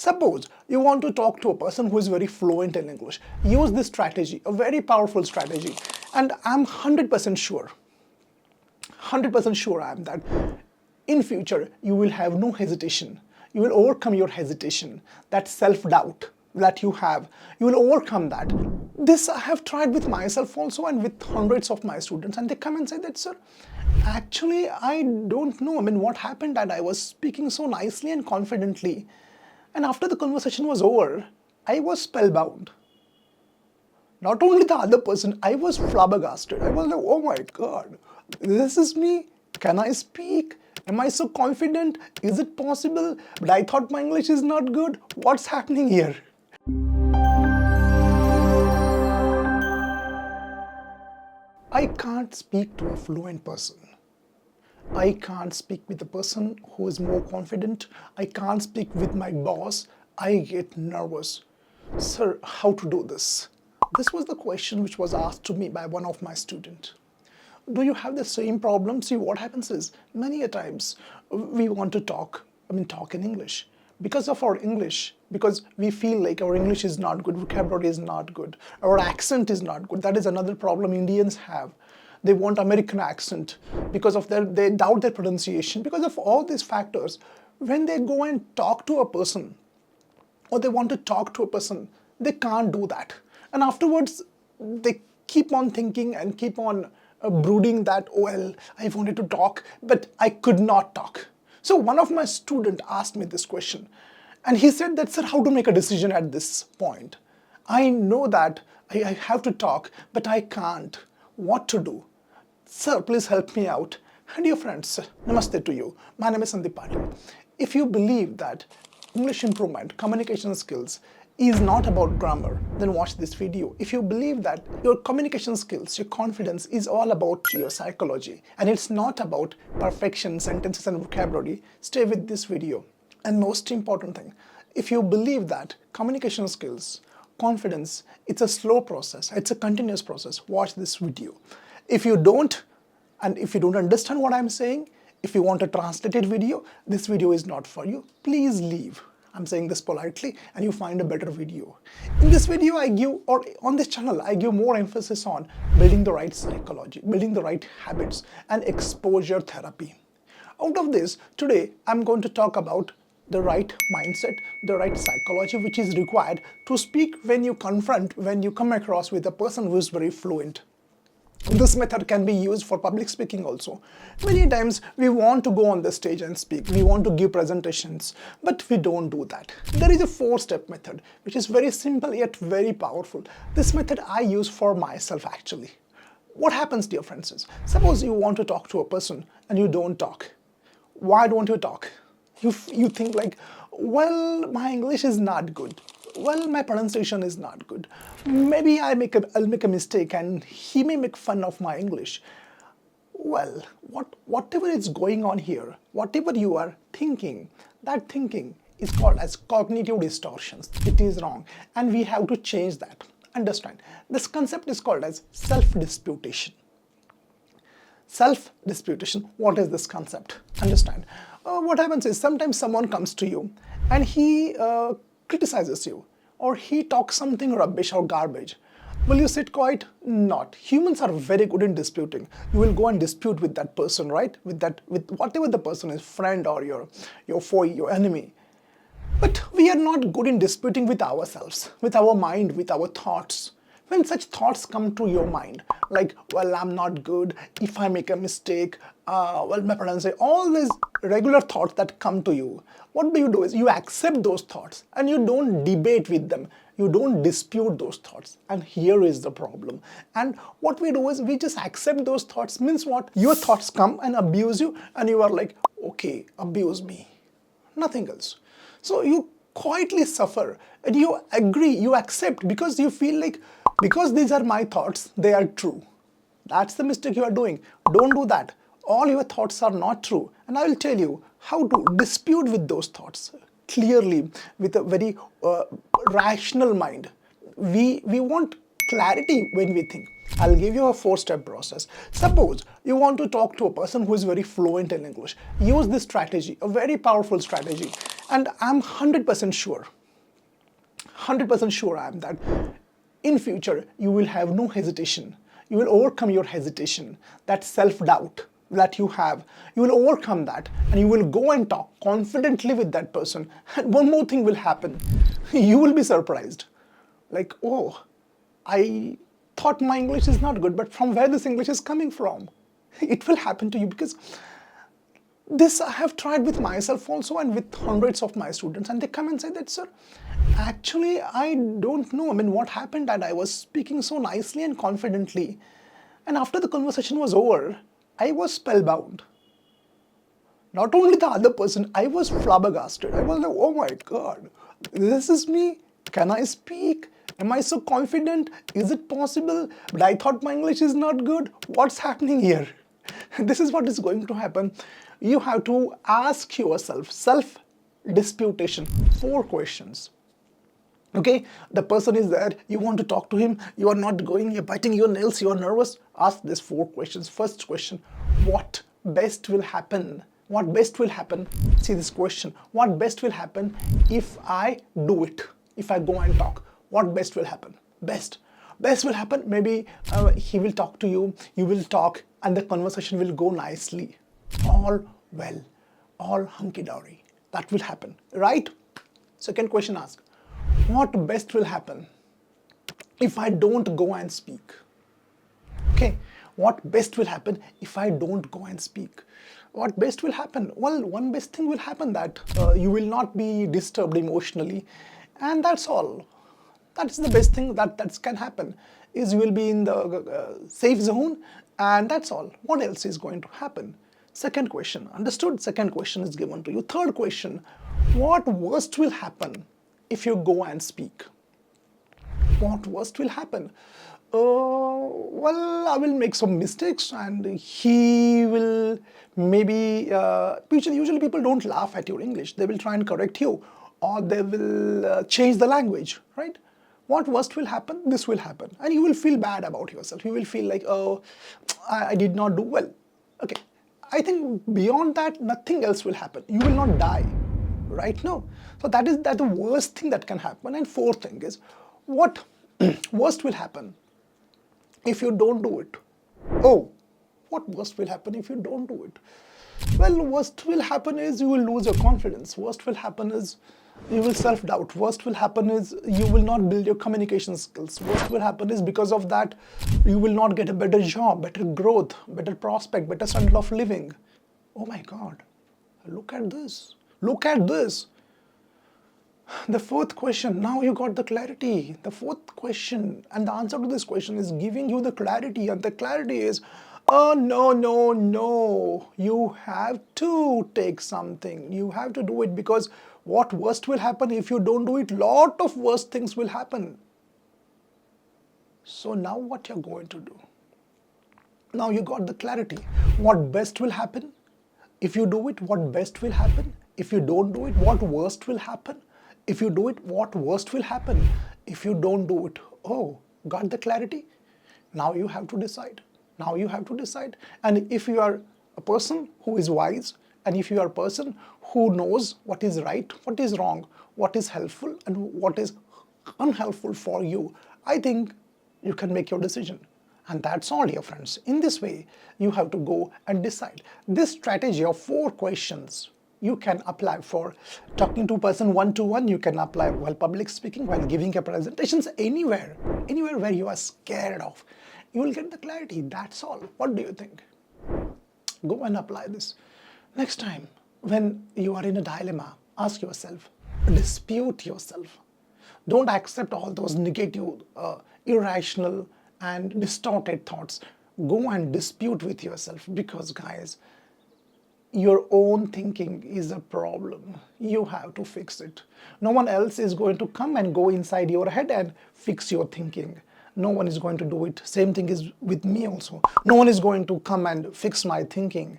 Suppose you want to talk to a person who is very fluent in English. Use this strategy, a very powerful strategy. And I'm 100% sure, 100% sure I am that in future you will have no hesitation. You will overcome your hesitation, that self-doubt that you have. You will overcome that. This I have tried with myself also and with hundreds of my students, and they come and say that, sir, actually I don't know. I mean, what happened that I was speaking so nicely and confidently, and after the conversation was over, I was spellbound. Not only the other person, I was flabbergasted. I was like, oh my God, this is me. Can I speak? Am I so confident? Is it possible? But I thought my English is not good. What's happening here? I can't speak to a fluent person. I can't speak with a person who is more confident. I can't speak with my boss. I get nervous. Sir, how to do this? This was the question which was asked to me by one of my students. Do you have the same problem? See, what happens is, many a times we want to talk in English. Because of our English, because we feel like our English is not good, vocabulary is not good, our accent is not good. That is another problem Indians have. They want American accent because of they doubt their pronunciation. Because of all these factors, when they go and talk to a person, or they want to talk to a person, they can't do that. And afterwards, they keep on thinking and keep on brooding that, oh, well, I wanted to talk, but I could not talk. So one of my students asked me this question, and he said that, sir, how to make a decision at this point? I know that I have to talk, but I can't. What to do? Sir, please help me out. And dear friends, namaste to you. My name is Sandeep Patil. If you believe that English improvement, communication skills is not about grammar, then watch this video. If you believe that your communication skills, your confidence is all about your psychology, and it's not about perfection, sentences and vocabulary, stay with this video. And most important thing, if you believe that communication skills, confidence, it's a slow process, it's a continuous process, watch this video. If you don't, and if you don't understand what I'm saying, if you want a translated video, this video is not for you. Please leave. I'm saying this politely, and you find a better video. In this video, on this channel, I give more emphasis on building the right psychology, building the right habits, and exposure therapy. Out of this, today, I'm going to talk about the right mindset, the right psychology, which is required to speak when you come across with a person who is very fluent. This method can be used for public speaking also. Many times we want to go on the stage and speak, we want to give presentations, but we don't do that. There is a 4-step method, which is very simple yet very powerful. This method I use for myself actually. What happens, dear friends, is, suppose you want to talk to a person and you don't talk. Why don't you talk? You think like, well, my English is not good. Well, my pronunciation is not good. Maybe I'll make a mistake and he may make fun of my English. Well, whatever is going on here, whatever you are thinking, that thinking is called as cognitive distortions. It is wrong, and we have to change that. Understand? This concept is called as self-disputation. Self-disputation, what is this concept? Understand? What happens is, sometimes someone comes to you and he criticizes you, or he talks something rubbish or garbage. Will you sit quiet? Not. Humans are very good in disputing. You will go and dispute with that person, right? With whatever the person is, friend or your foe, your enemy. But we are not good in disputing with ourselves, with our mind, with our thoughts. When such thoughts come to your mind, like, well, I'm not good, if I make a mistake, well, my pronunciation, all these regular thoughts that come to you, what do you do is you accept those thoughts and you don't debate with them. You don't dispute those thoughts. And here is the problem. And what we do is we just accept those thoughts. Means what? Your thoughts come and abuse you, and you are like, okay, abuse me. Nothing else. So you quietly suffer and you agree, you accept, because you feel like, because these are my thoughts, they are true. That's the mistake you are doing. Don't do that. All your thoughts are not true. And I will tell you how to dispute with those thoughts clearly, with a very rational mind. We want clarity when we think. I'll give you a 4-step process. Suppose you want to talk to a person who is very fluent in English. Use this strategy, a very powerful strategy. And I'm 100% sure, 100% sure I am that in future you will have no hesitation. You will overcome your hesitation, that self-doubt that you have. You will overcome that and you will go and talk confidently with that person. And one more thing will happen. You will be surprised. Like, oh, I thought my English is not good, but from where this English is coming from? It will happen to you, because this I have tried with myself also and with hundreds of my students, and they come and say that, sir, actually I don't know, I mean, what happened, that I was speaking so nicely and confidently, and after the conversation was over, I was spellbound. Not only the other person, I was flabbergasted. I was like, oh my God, this is me. Can I speak? Am I so confident? Is it possible? But I thought my English is not good. What's happening here? This is what is going to happen. You have to ask yourself, self-disputation, 4 questions. Okay, the person is there, you want to talk to him, you are not going, you're biting your nails, you are nervous. Ask these 4 questions. First question, what best will happen? What best will happen? See this question, what best will happen if I do it? If I go and talk, what best will happen? Best will happen, maybe he will talk to you, you will talk, and the conversation will go nicely. All well, all hunky-dory. That will happen, right? Second question asked, what best will happen if I don't go and speak? Okay, what best will happen if I don't go and speak? What best will happen? Well, one best thing will happen, that you will not be disturbed emotionally, and that's all. That's the best thing that can happen, is you will be in the safe zone, and that's all. What else is going to happen? Second question, understood? Second question is given to you. Third question, what worst will happen if you go and speak? What worst will happen? Well, I will make some mistakes and he will maybe, usually people don't laugh at your English. They will try and correct you, or they will change the language, right? What worst will happen? This will happen. And you will feel bad about yourself. You will feel like, oh, I did not do well. Okay, I think beyond that, nothing else will happen. You will not die, right? No. So that is the worst thing that can happen. And fourth thing is, what worst will happen if you don't do it? Oh, what worst will happen if you don't do it? Well, worst will happen is you will lose your confidence. Worst will happen is you will self-doubt. Worst will happen is you will not build your communication skills. Worst will happen is because of that, you will not get a better job, better growth, better prospect, better standard of living. Oh my God, look at this. Look at this. The fourth question, now you got the clarity. The fourth question, and the answer to this question is giving you the clarity, and the clarity is, oh, no. You have to take something. You have to do it, because what worst will happen if you don't do it? Lot of worst things will happen. So now what you're going to do? Now you got the clarity. What best will happen? If you do it, what best will happen? If you don't do it, what worst will happen? If you do it, what worst will happen? If you don't do it, oh, got the clarity? Now you have to decide. Now you have to decide. And if you are a person who is wise, and if you are a person who knows what is right, what is wrong, what is helpful, and what is unhelpful for you, I think you can make your decision. And that's all, dear friends. In this way, you have to go and decide. This strategy of 4 questions you can apply for talking to a person one-to-one. You can apply while public speaking, while giving a presentations, anywhere where you are scared of. You will get the clarity. That's all. What do you think? Go and apply this. Next time, when you are in a dilemma, ask yourself, dispute yourself. Don't accept all those negative, irrational, and distorted thoughts. Go and dispute with yourself, because guys, your own thinking is a problem. You have to fix it. No one else is going to come and go inside your head and fix your thinking. No one is going to do it. Same thing is with me also. No one is going to come and fix my thinking,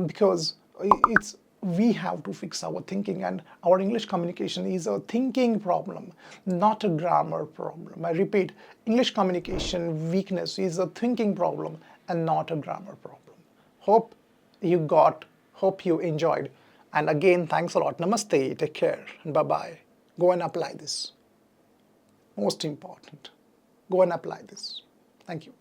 because it's we have to fix our thinking, and our English communication is a thinking problem, not a grammar problem. I repeat, English communication weakness is a thinking problem and not a grammar problem. Hope you enjoyed. And again, thanks a lot. Namaste, take care, and bye-bye. Go and apply this. Most important. Go and apply this. Thank you.